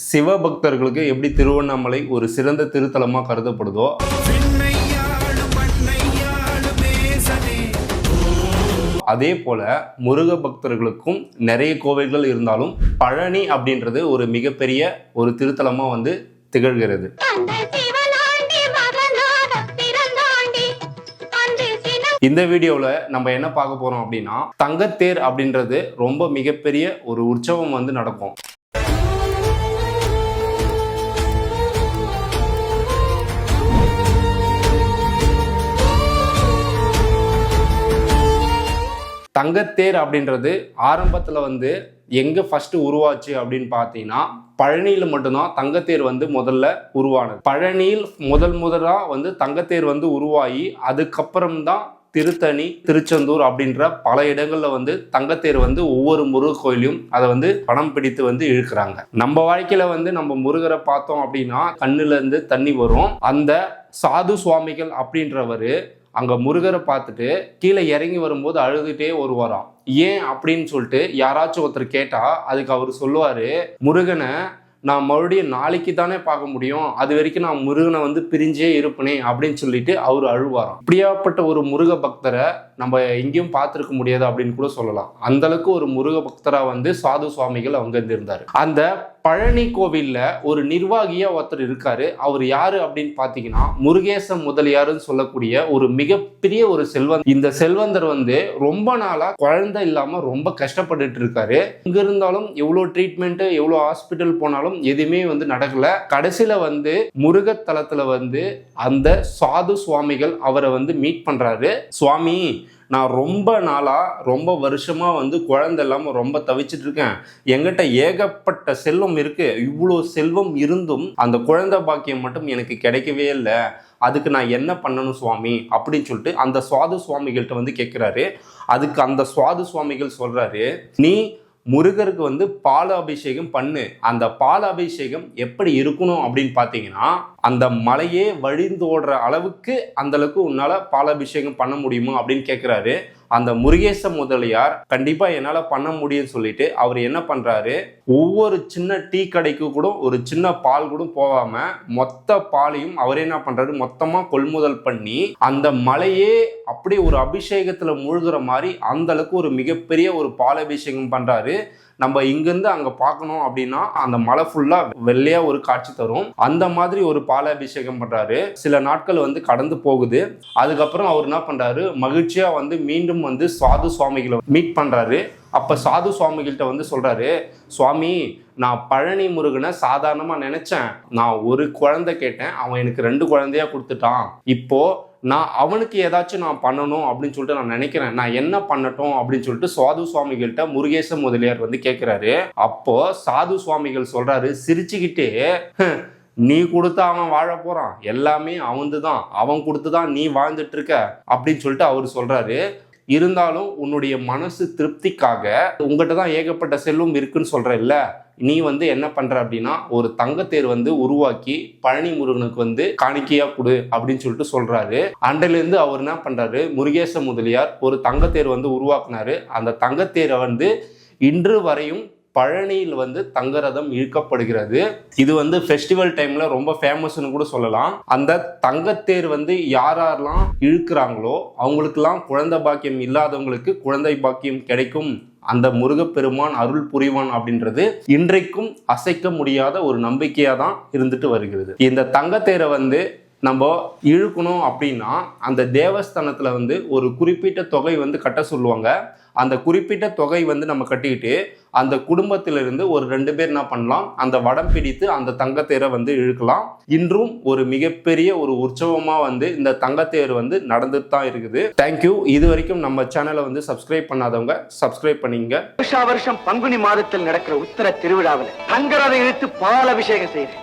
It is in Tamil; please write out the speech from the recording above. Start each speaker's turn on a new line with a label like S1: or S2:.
S1: சிவபக்தர்களுக்கு எப்படி திருவண்ணாமலை ஒரு சிறந்த திருத்தலமா கருதப்படுதோ, அதே போல முருக பக்தர்களுக்கும் நிறைய கோவில்கள் இருந்தாலும் பழனி அப்படின்றது ஒரு மிகப்பெரிய ஒரு திருத்தலமா வந்து திகழ்கிறது. இந்த வீடியோவில் நம்ம என்ன பார்க்க போறோம் அப்படின்னா, தங்கத்தேர் அப்படின்றது ரொம்ப மிகப்பெரிய ஒரு உற்சவம் வந்து நடக்கும். தங்கத்தேர் அப்படின்றது ஆரம்பத்தில் வந்து எங்கே ஃபர்ஸ்ட் உருவாச்சு அப்படின்னு பார்த்தீங்கன்னா, பழனியில் மட்டும்தான் தங்கத்தேர் வந்து முதல்ல உருவானது. பழனியில் முதலாக வந்து தங்கத்தேர் வந்து உருவாகி அதுக்கப்புறம்தான் திருத்தணி, திருச்செந்தூர் அப்படின்ற பல இடங்களில் வந்து தங்கத்தேர் வந்து ஒவ்வொரு முருகர் கோயிலையும் அதை வந்து படம் பிடித்து வந்து இழுக்கிறாங்க. நம்ம வாழ்க்கையில் வந்து நம்ம முருகரை பார்த்தோம் அப்படின்னா கண்ணுலேருந்து தண்ணி வரும். அந்த சாது சுவாமிகள் அப்படின்றவர் அங்கே முருகரை பார்த்துட்டு கீழே இறங்கி வரும்போது அழுதுகிட்டே வருவாராம். ஏன் அப்படின்னு சொல்லிட்டு யாராச்சும் ஒருத்தர் கேட்டால் அதுக்கு அவர் சொல்லுவார், முருகனை நான் மறுபடியும் நாளைக்கு தானே பார்க்க முடியும், அது வரைக்கும் நான் முருகனை வந்து பிரிஞ்சே இருப்பனே அப்படின்னு சொல்லிட்டு அவர் அழுவாராம். இப்படியாப்பட்ட ஒரு முருக பக்தரை நம்ம எங்கேயும் பார்த்துருக்க முடியாது அப்படின்னு கூட சொல்லலாம். அந்த அளவுக்கு ஒரு முருக பக்தராக வந்து சாது சுவாமிகள் அவங்க இருந்தார். அந்த பழனி கோவில்ல ஒரு நிர்வாகியா ஒருத்தர் இருக்காரு. அவர் யாரு அப்படின்னு பாத்தீங்கன்னா, முருகேச முதலியாருன்னு சொல்லக்கூடிய ஒரு மிகப்பெரிய ஒரு செல்வந்தர். இந்த செல்வந்தர் வந்து ரொம்ப நாளா குழந்தை இல்லாம ரொம்ப கஷ்டப்பட்டுட்டு இருக்காரு. இங்க இருந்தாலும் எவ்வளவு ட்ரீட்மெண்ட், எவ்வளவு ஹாஸ்பிட்டல் போனாலும் எதுவுமே வந்து நடக்கல. கடைசியில வந்து முருகத்தலத்துல வந்து அந்த சாது சுவாமிகள் அவரை வந்து மீட் பண்றாரு. சுவாமி, நான் ரொம்ப நாளாக ரொம்ப வருஷமாக வந்து குழந்தை இல்லாமல் ரொம்ப தவிச்சிட்டு இருக்கேன். எங்கிட்ட ஏகப்பட்ட செல்வம் இருக்குது. இவ்வளோ செல்வம் இருந்தும் அந்த குழந்தை பாக்கியம் மட்டும் எனக்கு கிடைக்கவே இல்லை. அதுக்கு நான் என்ன பண்ணணும் சுவாமி அப்படின்னு சொல்லிட்டு அந்த சுவாது சுவாமிகள்கிட்ட வந்து கேட்குறாரு. அதுக்கு அந்த சுவாது சுவாமிகள் சொல்கிறாரு, நீ முருகருக்கு வந்து பால அபிஷேகம் பண்ணு. அந்த பால அபிஷேகம் எப்படி இருக்கணும் அப்படின்னு பார்த்தீங்கன்னா, அந்த மலையே வழிந்தோடுற அளவுக்கு அந்த அளவுக்கு உன்னால பாலாபிஷேகம் பண்ண முடியுமா அப்படின்னு கேட்குறாரு. அந்த முருகேச முதலியார் கண்டிப்பா என்னால பண்ண முடியும்னு சொல்லிட்டு அவர் என்ன பண்றாரு, ஒவ்வொரு சின்ன டீ கடைக்கு கூட ஒரு சின்ன பால் கூட போகாம மொத்த பாலையும் அவரே என்ன பண்றாரு, மொத்தமா கொள்முதல் பண்ணி அந்த மலையே அப்படியே ஒரு அபிஷேகத்துல மூழ்கிற மாதிரி அந்த அளவுக்கு ஒரு மிகப்பெரிய ஒரு பாலாபிஷேகம் பண்றாரு. நம்ம இங்கிருந்து அங்க பார்க்கணும் அப்படின்னா அந்த மலை ஃபுல்லா வெள்ளையா ஒரு காட்சி தரும். அந்த மாதிரி ஒரு பாலாபிஷேகம் பண்றாரு. சில நாட்கள் வந்து கடந்து போகுது. அதுக்கப்புறம் அவர் என்ன பண்றாரு, மகிழ்ச்சியா வந்து மீண்டும் வந்து சாது சுவாமிகளை மீட் பண்றாரு. அப்ப சாது சுவாமிகள்கிட்ட வந்து சொல்றாரு, சுவாமி, நான் பழனி முருகனை சாதாரணமா நினைச்சேன். நான் ஒரு குழந்தை கேட்டேன், அவன் எனக்கு 2 குழந்தையா கொடுத்துட்டான். இப்போ நான் அவனுக்கு ஏதாச்சும் நான் பண்ணணும் அப்படின்னு சொல்லிட்டு நான் நினைக்கிறேன். நான் என்ன பண்ணட்டும் அப்படின்னு சொல்லிட்டு சாது சுவாமிகள்கிட்ட முருகேச முதலியார் வந்து கேட்கிறாரு. அப்போ சாது சுவாமிகள் சொல்றாரு சிரிச்சுக்கிட்டே, நீ கொடுத்தா அவன் வாழ போறான், எல்லாமே அவன்துதான், அவன் கொடுத்துதான் நீ வாழ்ந்துட்டு இருக்க அப்படின்னு சொல்லிட்டு அவர் சொல்றாரு. இருந்தாலும் உன்னுடைய மனசு திருப்திக்காக உங்ககிட்ட தான் ஏகப்பட்ட செல்வம் இருக்குன்னு சொல்ற இல்ல, நீ வந்து என்ன பண்ற அப்படின்னா ஒரு தங்கத்தேர் வந்து உருவாக்கி பழனி முருகனுக்கு வந்து காணிக்கையா கொடு அப்படின்னு சொல்லிட்டு சொல்றாரு. அன்றிலிருந்து அவர் என்ன பண்றாரு, முருகேச முதலியார் ஒரு தங்கத்தேர் வந்து உருவாக்குனாரு. அந்த தங்கத்தேரை வந்து இன்று வரையும் பழனியில் வந்து தங்கரதம் இழுக்கப்படுகிறது. இது வந்து ஃபெஸ்டிவல் டைம்ல ரொம்ப ஃபேமஸ்னு கூட சொல்லலாம். அந்த தங்கத்தேர் வந்து யாரெல்லாம் இழுக்கிறாங்களோ அவங்களுக்கெல்லாம் குழந்தை பாக்கியம் இல்லாதவங்களுக்கு குழந்தை பாக்கியம் கிடைக்கும். அந்த முருகப்பெருமான் அருள் புரிவான் அப்படின்றது இன்றைக்கும் அசைக்க முடியாத ஒரு நம்பிக்கையா தான் இருந்துட்டு வருகிறது. இந்த தங்கத்தேரை வந்து நம்ம இழுக்கணும் அப்படின்னா அந்த தேவஸ்தானத்துல வந்து ஒரு குறிப்பிட்ட தொகை வந்து கட்ட சொல்லுவாங்க. அந்த குறிப்பிட்ட தொகை வந்து நம்ம கட்டிக்கிட்டு அந்த குடும்பத்திலிருந்து ஒரு 2 பேர் என்ன பண்ணலாம், அந்த வடம் பிடித்து அந்த தங்கத்தேரை வந்து இழுக்கலாம். இன்றும் ஒரு மிகப்பெரிய ஒரு உற்சவமா வந்து இந்த தங்கத்தேர் வந்து நடந்துட்டு தான் இருக்குது. தேங்க்யூ. இது வரைக்கும் நம்ம சேனலை வந்து சப்ஸ்கிரைப் பண்ணாதவங்க சப்ஸ்கிரைப் பண்ணிங்க.
S2: வருஷம் பங்குனி மாதத்தில் நடக்கிற உத்தர திருவிழாவில் தங்கரதை இழுத்து பால் அபிஷேகம் செய்கிறேன்.